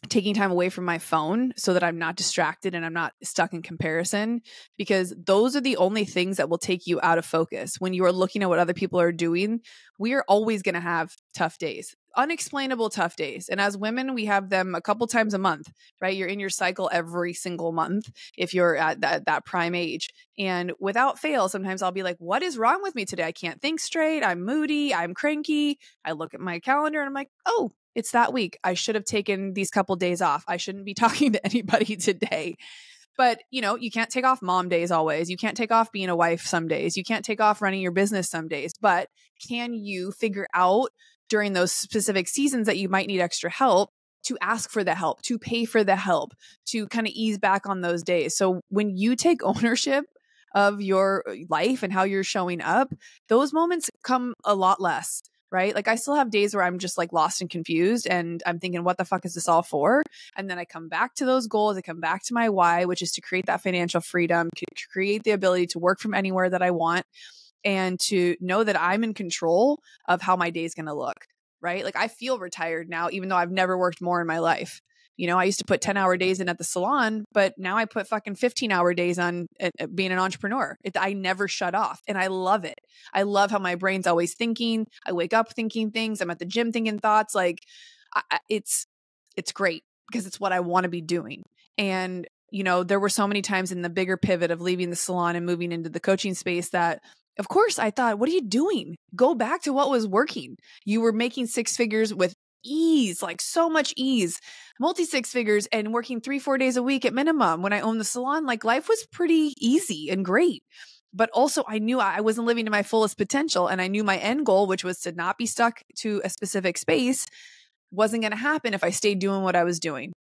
taking time away from my phone so that I'm not distracted and I'm not stuck in comparison, because those are the only things that will take you out of focus. When you are looking at what other people are doing, we are always going to have tough days, unexplainable tough days. And as women, we have them a couple times a month, right? You're in your cycle every single month if you're at that prime age. And without fail, sometimes I'll be like, what is wrong with me today? I can't think straight. I'm moody. I'm cranky. I look at my calendar and I'm like, oh, it's that week. I should have taken these couple days off. I shouldn't be talking to anybody today. But, you can't take off mom days always. You can't take off being a wife some days. You can't take off running your business some days. But can you figure out during those specific seasons that you might need extra help to ask for the help, to pay for the help, to kind of ease back on those days? So when you take ownership of your life and how you're showing up, those moments come a lot less. Right? Like I still have days where I'm just like lost and confused and I'm thinking, what the fuck is this all for? And then I come back to those goals. I come back to my why, which is to create that financial freedom, create the ability to work from anywhere that I want, and to know that I'm in control of how my day is going to look. Right? Like I feel retired now, even though I've never worked more in my life. I used to put 10-hour days in at the salon, but now I put fucking 15-hour days on being an entrepreneur. I never shut off and I love it. I love how my brain's always thinking. I wake up thinking things. I'm at the gym thinking thoughts. Like it's great because it's what I want to be doing. And, there were so many times in the bigger pivot of leaving the salon and moving into the coaching space that of course I thought, what are you doing? Go back to what was working. You were making 6 figures with ease, like so much ease, multi 6 figures and working 3-4 days a week at minimum. When I owned the salon, like life was pretty easy and great. But also I knew I wasn't living to my fullest potential. And I knew my end goal, which was to not be stuck to a specific space, wasn't going to happen if I stayed doing what I was doing.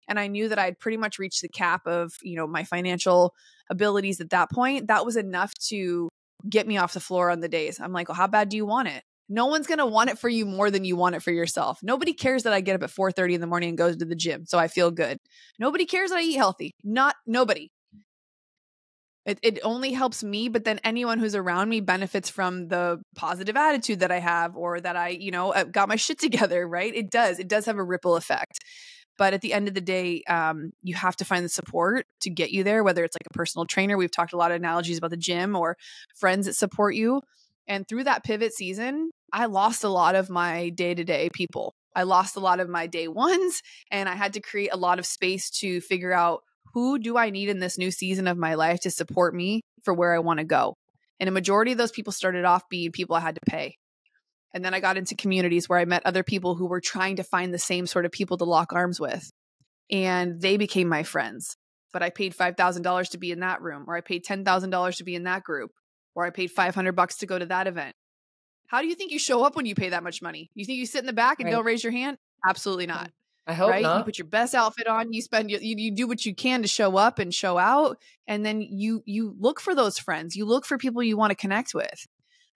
And I knew that I'd pretty much reached the cap of, my financial abilities at that point. That was enough to get me off the floor on the days. I'm like, well, how bad do you want it? No one's going to want it for you more than you want it for yourself. Nobody cares that I get up at 4:30 in the morning and goes to the gym, so I feel good. Nobody cares that I eat healthy. Nobody. It only helps me, but then anyone who's around me benefits from the positive attitude that I have or that I, got my shit together, right? It does have a ripple effect. But at the end of the day, you have to find the support to get you there, whether it's like a personal trainer. We've talked a lot of analogies about the gym or friends that support you. And through that pivot season, I lost a lot of my day-to-day people. I lost a lot of my day ones, and I had to create a lot of space to figure out who do I need in this new season of my life to support me for where I want to go. And a majority of those people started off being people I had to pay. And then I got into communities where I met other people who were trying to find the same sort of people to lock arms with. And they became my friends. But I paid $5,000 to be in that room, or I paid $10,000 to be in that group, or I paid $500 to go to that event. How do you think you show up when you pay that much money? You think you sit in the back and don't raise your hand? Absolutely not. I hope not. You put your best outfit on, you do what you can to show up and show out. And then you look for those friends. You look for people you want to connect with.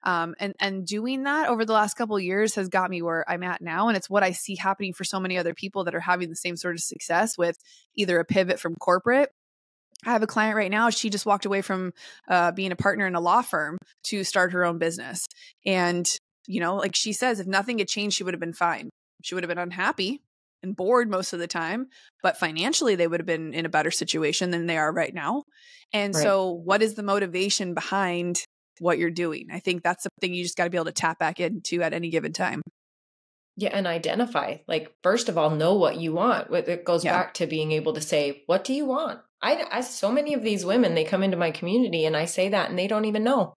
And doing that over the last couple of years has got me where I'm at now. And it's what I see happening for so many other people that are having the same sort of success with either a pivot from corporate. I have a client right now. She just walked away from being a partner in a law firm to start her own business. And, like she says, if nothing had changed, she would have been fine. She would have been unhappy and bored most of the time, but financially they would have been in a better situation than they are right now. And so what is the motivation behind what you're doing? I think that's something you just got to be able to tap back into at any given time. Yeah. And identify, like, first of all, know what you want. It goes back to being able to say, what do you want? I so many of these women, they come into my community and I say that and they don't even know.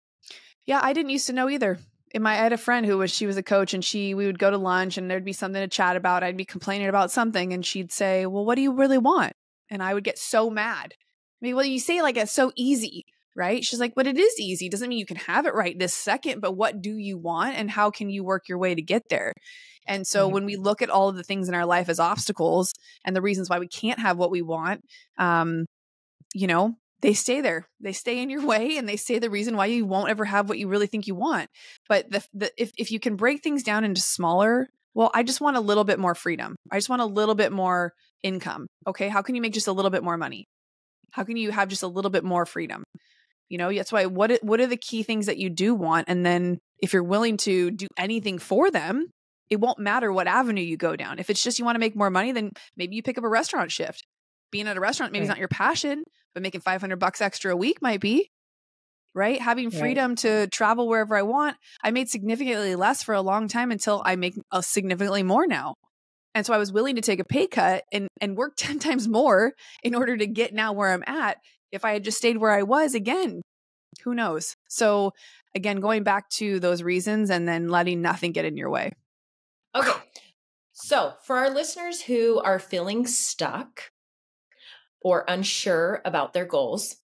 Yeah. I didn't used to know either. I had a friend she was a coach, and we would go to lunch and there'd be something to chat about. I'd be complaining about something and she'd say, well, what do you really want? And I would get so mad. Well, you say like it's so easy, right? She's like, but it is easy. Doesn't mean you can have it right this second, but what do you want and how can you work your way to get there? And so when we look at all of the things in our life as obstacles and the reasons why we can't have what we want, they stay there. They stay in your way, and they stay the reason why you won't ever have what you really think you want. But if you can break things down into smaller, well, I just want a little bit more freedom. I just want a little bit more income. Okay. How can you make just a little bit more money? How can you have just a little bit more freedom? That's why what are the key things that you do want? And then if you're willing to do anything for them, it won't matter what avenue you go down. If it's just you want to make more money, then maybe you pick up a restaurant shift. Being at a restaurant maybe is not your passion, but making $500 extra a week might be, right? Having freedom to travel wherever I want. I made significantly less for a long time until I make significantly more now. And so I was willing to take a pay cut and work 10 times more in order to get now where I'm at. If I had just stayed where I was, again, who knows? So again, going back to those reasons and then letting nothing get in your way. Okay. So for our listeners who are feeling stuck, or unsure about their goals.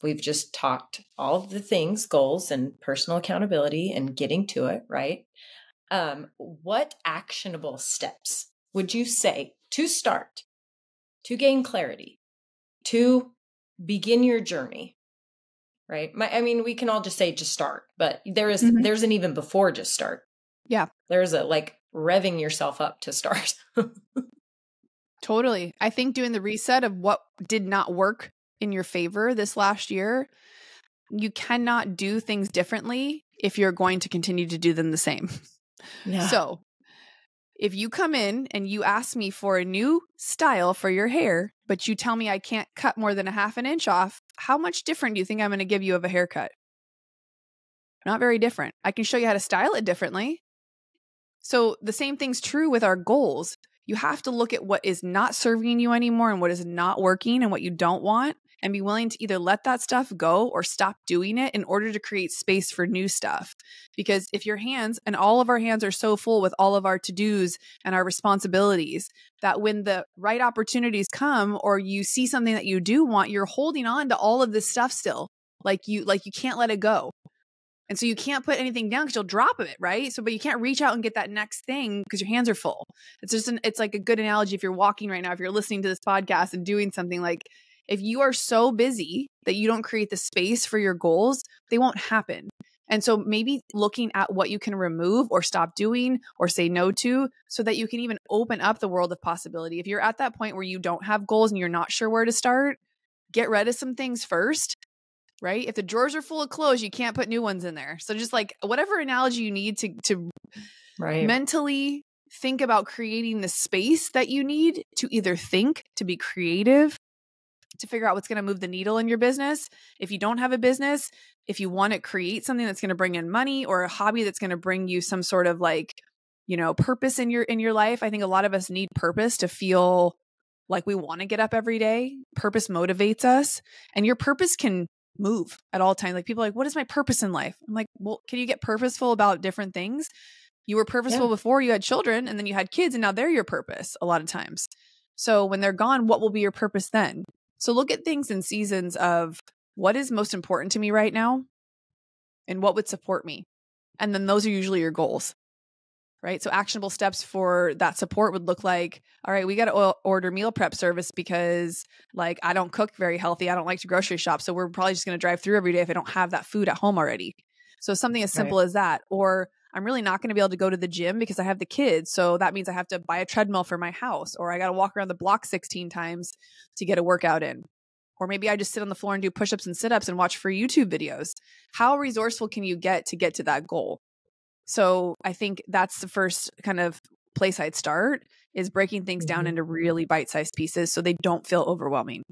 We've just talked all of the things, goals and personal accountability and getting to it, right? What actionable steps would you say to start, to gain clarity, to begin your journey, right? We can all just say just start, but there's an even before just start. Yeah. There's a like revving yourself up to start. Totally. I think doing the reset of what did not work in your favor this last year, you cannot do things differently if you're going to continue to do them the same. Yeah. So if you come in and you ask me for a new style for your hair, but you tell me I can't cut more than a half an inch off, how much different do you think I'm going to give you of a haircut? Not very different. I can show you how to style it differently. So the same thing's true with our goals. You have to look at what is not serving you anymore and what is not working and what you don't want, and be willing to either let that stuff go or stop doing it in order to create space for new stuff. Because if your hands, and all of our hands are so full with all of our to-dos and our responsibilities, that when the right opportunities come or you see something that you do want, you're holding on to all of this stuff still. Like you can't let it go. And so you can't put anything down because you'll drop it, right? So, but you can't reach out and get that next thing because your hands are full. It's like a good analogy if you're walking right now, if you're listening to this podcast and doing something, like if you are so busy that you don't create the space for your goals, they won't happen. And so maybe looking at what you can remove or stop doing or say no to so that you can even open up the world of possibility. If you're at that point where you don't have goals and you're not sure where to start, get rid of some things first. Right? If the drawers are full of clothes, you can't put new ones in there. So just like whatever analogy you need to mentally think about creating the space that you need to either think, to be creative, to figure out what's going to move the needle in your business. If you don't have a business, if you want to create something that's going to bring in money or a hobby that's going to bring you some sort of like, purpose in your life. I think a lot of us need purpose to feel like we want to get up every day. Purpose motivates us, and your purpose can move at all times. Like people are like, what is my purpose in life? I'm like, well, can you get purposeful about different things? You were purposeful before you had children, and then you had kids, and now they're your purpose a lot of times. So when they're gone, what will be your purpose then? So look at things in seasons of what is most important to me right now and what would support me. And then those are usually your goals. Right? So actionable steps for that support would look like, all right, we got to order meal prep service because like I don't cook very healthy. I don't like to grocery shop. So we're probably just going to drive through every day if I don't have that food at home already. So something as simple as that. Or I'm really not going to be able to go to the gym because I have the kids. So that means I have to buy a treadmill for my house, or I got to walk around the block 16 times to get a workout in. Or maybe I just sit on the floor and do push-ups and sit-ups and watch free YouTube videos. How resourceful can you get to that goal? So I think that's the first kind of place I'd start, is breaking things down into really bite-sized pieces so they don't feel overwhelming.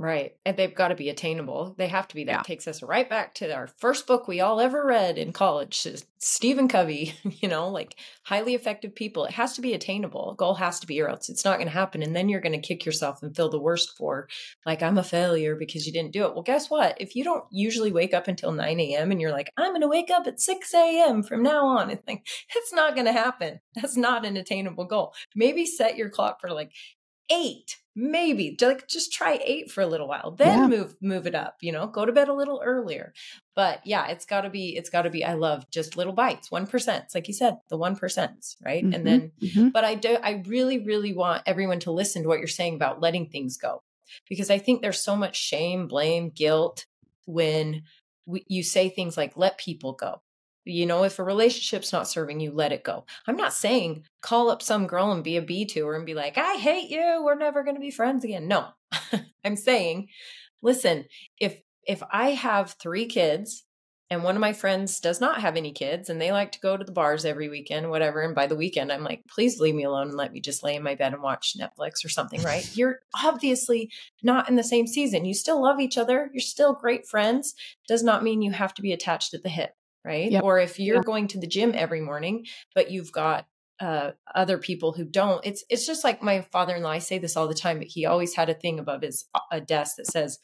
Right. And they've got to be attainable. They have to be. That takes us right back to our first book we all ever read in college, Stephen Covey, like highly effective people. It has to be attainable. Goal has to be, or else it's not going to happen. And then you're going to kick yourself and feel the worst for like, I'm a failure because you didn't do it. Well, guess what? If you don't usually wake up until 9 a.m. and you're like, I'm going to wake up at 6 a.m. from now on, it's like, it's not going to happen. That's not an attainable goal. Maybe set your clock for like 8, maybe just try 8 for a little while, then move it up, go to bed a little earlier. But yeah, it's gotta be, I love just little bites, 1%. It's like you said, the 1%, right? And then, but I really, really want everyone to listen to what you're saying about letting things go, because I think there's so much shame, blame, guilt when you say things like, let people go. If a relationship's not serving you, let it go. I'm not saying call up some girl and be a bee to her and be like, I hate you, we're never going to be friends again. No, I'm saying, listen, if I have 3 kids and one of my friends does not have any kids and they like to go to the bars every weekend, whatever, and by the weekend, I'm like, please leave me alone and let me just lay in my bed and watch Netflix or something, right? You're obviously not in the same season. You still love each other. You're still great friends. Does not mean you have to be attached at the hip. Right. Yep. Or if you're going to the gym every morning, but you've got other people who don't, it's just like my father-in-law. I say this all the time, but he always had a thing above his desk that says,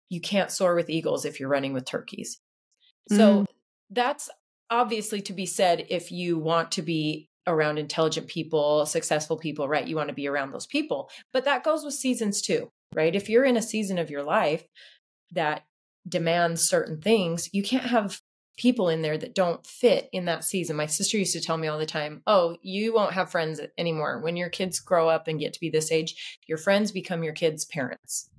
you can't soar with eagles if you're running with turkeys. So that's obviously to be said if you want to be around intelligent people, successful people, right? You want to be around those people. But that goes with seasons too, right? If you're in a season of your life that demands certain things, you can't have people in there that don't fit in that season. My sister used to tell me all the time, oh, you won't have friends anymore. When your kids grow up and get to be this age, your friends become your kids' parents.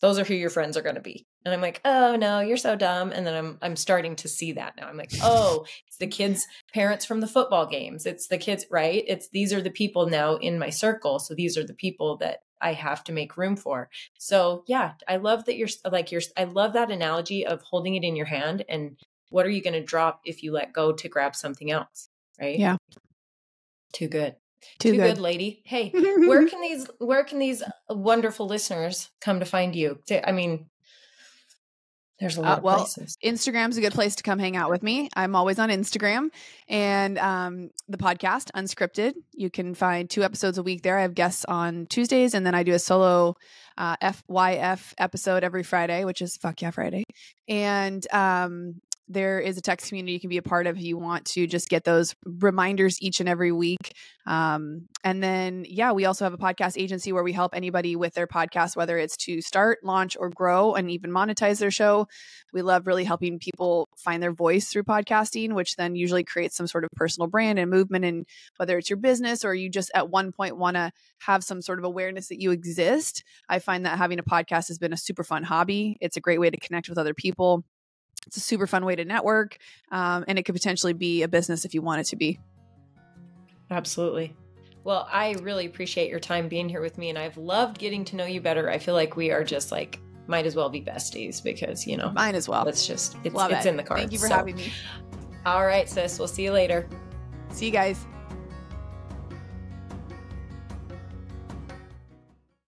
Those are who your friends are going to be. And I'm like, oh no, you're so dumb. And then I'm starting to see that now. I'm like, oh, it's the kids' parents from the football games. It's the kids, right? These are the people now in my circle. So these are the people that I have to make room for. So yeah, I love that I love that analogy of holding it in your hand and what are you going to drop if you let go to grab something else? Right? Yeah. Too good. Too good, lady. Hey, where can these wonderful listeners come to find you? I mean, there's a lot of places. Instagram's a good place to come hang out with me. I'm always on Instagram, and the podcast Unscripted. You can find 2 episodes a week there. I have guests on Tuesdays, and then I do a solo FYF episode every Friday, which is Fuck Yeah Friday. And there is a text community you can be a part of if you want to just get those reminders each and every week. And then, we also have a podcast agency where we help anybody with their podcast, whether it's to start, launch, or grow and even monetize their show. We love really helping people find their voice through podcasting, which then usually creates some sort of personal brand and movement. And whether it's your business or you just at one point want to have some sort of awareness that you exist, I find that having a podcast has been a super fun hobby. It's a great way to connect with other people. It's a super fun way to network, and it could potentially be a business if you want it to be. Absolutely. Well, I really appreciate your time being here with me, and I've loved getting to know you better. I feel like we are just like, might as well be besties because, Might as well. It's in the cards. Thank you for having me. All right, sis. We'll see you later. See you guys.